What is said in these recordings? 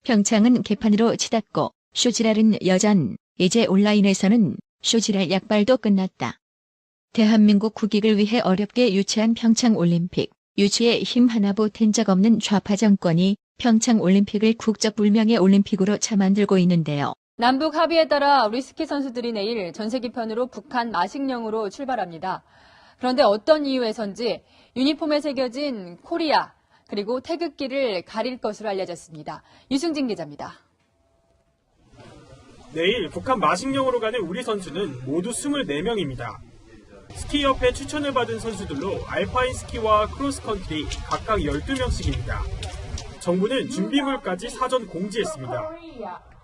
평창은 개판으로 치닫고 쇼지랄은 여전, 이제 온라인에서는 쇼지랄 약발도 끝났다. 대한민국 국익을 위해 어렵게 유치한 평창올림픽, 유치에 힘 하나 보탠 적 없는 좌파 정권이 평창올림픽을 국적불명의 올림픽으로 차만들고 있는데요. 남북 합의에 따라 우리 스키 선수들이 내일 전세기편으로 북한 마식령으로 출발합니다. 그런데 어떤 이유에선지 유니폼에 새겨진 코리아 그리고 태극기를 가릴 것으로 알려졌습니다. 유승진 기자입니다. 내일 북한 마식령으로 가는 우리 선수는 모두 24명입니다. 스키협회 추천을 받은 선수들로 알파인 스키와 크로스컨트리 각각 12명씩입니다. 정부는 준비물까지 사전 공지했습니다.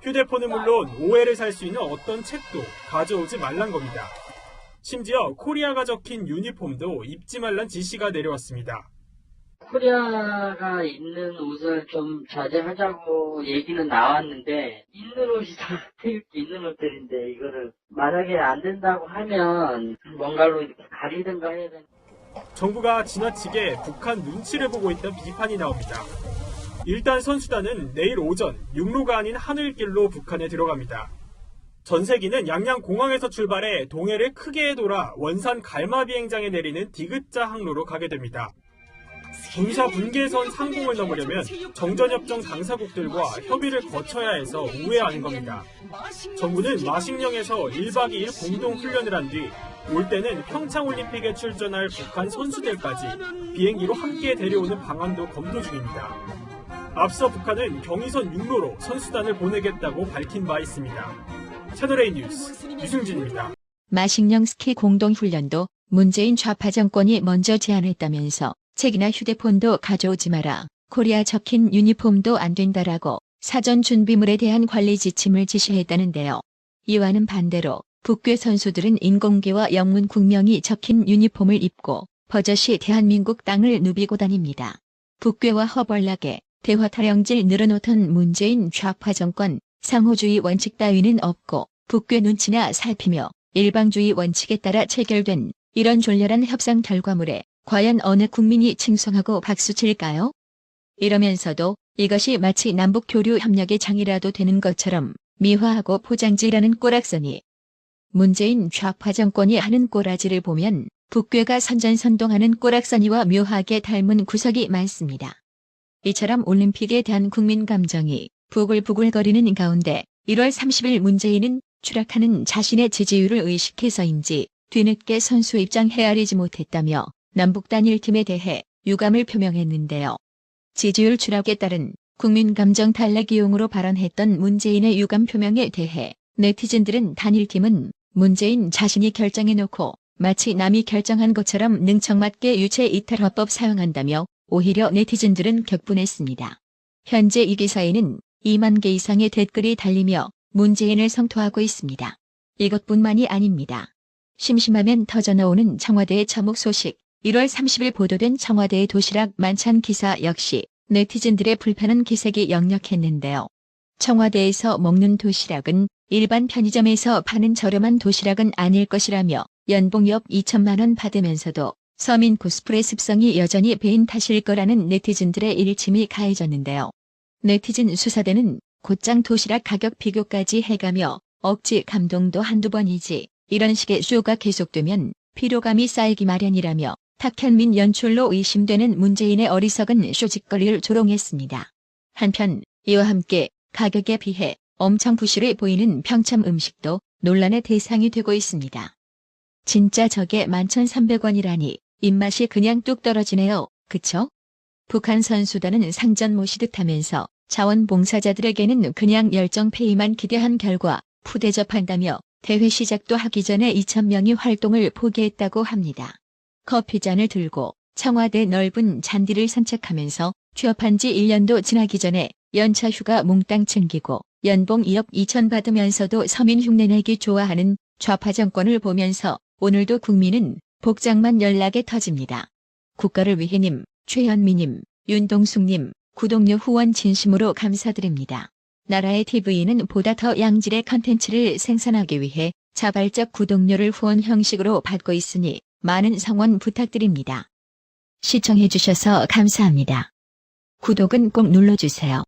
휴대폰은 물론 오해를 살 수 있는 어떤 책도 가져오지 말란 겁니다. 심지어 코리아가 적힌 유니폼도 입지 말란 지시가 내려왔습니다. 코리아가 입는 옷을 좀 자제하자고 얘기는 나왔는데 있는 옷이 다 태극기 있는 옷들인데 이거를 만약에 안 된다고 하면 뭔가로 이렇게 가리든가 해야 되는. 정부가 지나치게 북한 눈치를 보고 있다는 비판이 나옵니다. 일단 선수단은 내일 오전 육로가 아닌 하늘길로 북한에 들어갑니다. 전세기는 양양 공항에서 출발해 동해를 크게 돌아 원산 갈마 비행장에 내리는 디귿자 항로로 가게 됩니다. 군사 분계선 상공을 넘으려면 정전협정 당사국들과 협의를 거쳐야 해서 우회하는 겁니다. 정부는 마식령에서 1박 2일 공동훈련을 한 뒤 올 때는 평창올림픽에 출전할 북한 선수들까지 비행기로 함께 데려오는 방안도 검토 중입니다. 앞서 북한은 경의선 육로로 선수단을 보내겠다고 밝힌 바 있습니다. 채널A 뉴스 유승진입니다. 마식령 스키 공동훈련도 문재인 좌파 정권이 먼저 제안했다면서 책이나 휴대폰도 가져오지 마라, 코리아 적힌 유니폼도 안 된다라고 사전 준비물에 대한 관리 지침을 지시했다는데요. 이와는 반대로 북괴 선수들은 인공기와 영문 국명이 적힌 유니폼을 입고 버젓이 대한민국 땅을 누비고 다닙니다. 북괴와 허벌나게 대화 타령질 늘어놓던 문재인 좌파 정권, 상호주의 원칙 따위는 없고 북괴 눈치나 살피며 일방주의 원칙에 따라 체결된 이런 졸렬한 협상 결과물에 과연 어느 국민이 칭송하고 박수칠까요? 이러면서도 이것이 마치 남북 교류 협력의 장이라도 되는 것처럼 미화하고 포장지라는 꼬락서니 문재인 좌파 정권이 하는 꼬라지를 보면 북괴가 선전선동하는 꼬락서니와 묘하게 닮은 구석이 많습니다. 이처럼 올림픽에 대한 국민 감정이 부글부글거리는 가운데 1월 30일 문재인은 추락하는 자신의 지지율을 의식해서인지 뒤늦게 선수 입장 헤아리지 못했다며 남북 단일팀에 대해 유감을 표명했는데요. 지지율 추락에 따른 국민 감정 탈락이용으로 발언했던 문재인의 유감 표명에 대해 네티즌들은 단일팀은 문재인 자신이 결정해놓고 마치 남이 결정한 것처럼 능청맞게 유체 이탈화법 사용한다며 오히려 네티즌들은 격분했습니다. 현재 이 기사에는 2만 개 이상의 댓글이 달리며 문재인을 성토하고 있습니다. 이것뿐만이 아닙니다. 심심하면 터져나오는 청와대의 처목 소식, 1월 30일 보도된 청와대의 도시락 만찬 기사 역시 네티즌들의 불편한 기색이 역력했는데요. 청와대에서 먹는 도시락은 일반 편의점에서 파는 저렴한 도시락은 아닐 것이라며 연봉 약 2천만 원 받으면서도 서민 코스프레 습성이 여전히 배인 탓일 거라는 네티즌들의 일침이 가해졌는데요. 네티즌 수사대는 곧장 도시락 가격 비교까지 해가며 억지 감동도 한두 번이지 이런 식의 쇼가 계속되면 피로감이 쌓이기 마련이라며 탁현민 연출로 의심되는 문재인의 어리석은 쇼짓거리를 조롱했습니다. 한편 이와 함께 가격에 비해 엄청 부실해 보이는 평창 음식도 논란의 대상이 되고 있습니다. 진짜 저게 11,300원이라니 입맛이 그냥 뚝 떨어지네요. 그쵸? 북한 선수단은 상전 모시듯 하면서 자원봉사자들에게는 그냥 열정페이만 기대한 결과 푸대접한다며 대회 시작도 하기 전에 2,000명이 활동을 포기했다고 합니다. 커피잔을 들고 청와대 넓은 잔디를 산책하면서 취업한 지 1년도 지나기 전에 연차 휴가 몽땅 챙기고 연봉 2억 2천 받으면서도 서민 흉내내기 좋아하는 좌파 정권을 보면서 오늘도 국민은 복장만 연락에 터집니다. 국가를 위해님, 최현미님, 윤동숙님, 구독료 후원 진심으로 감사드립니다. 나라의 TV는 보다 더 양질의 컨텐츠를 생산하기 위해 자발적 구독료를 후원 형식으로 받고 있으니 많은 성원 부탁드립니다. 시청해주셔서 감사합니다. 구독은 꼭 눌러주세요.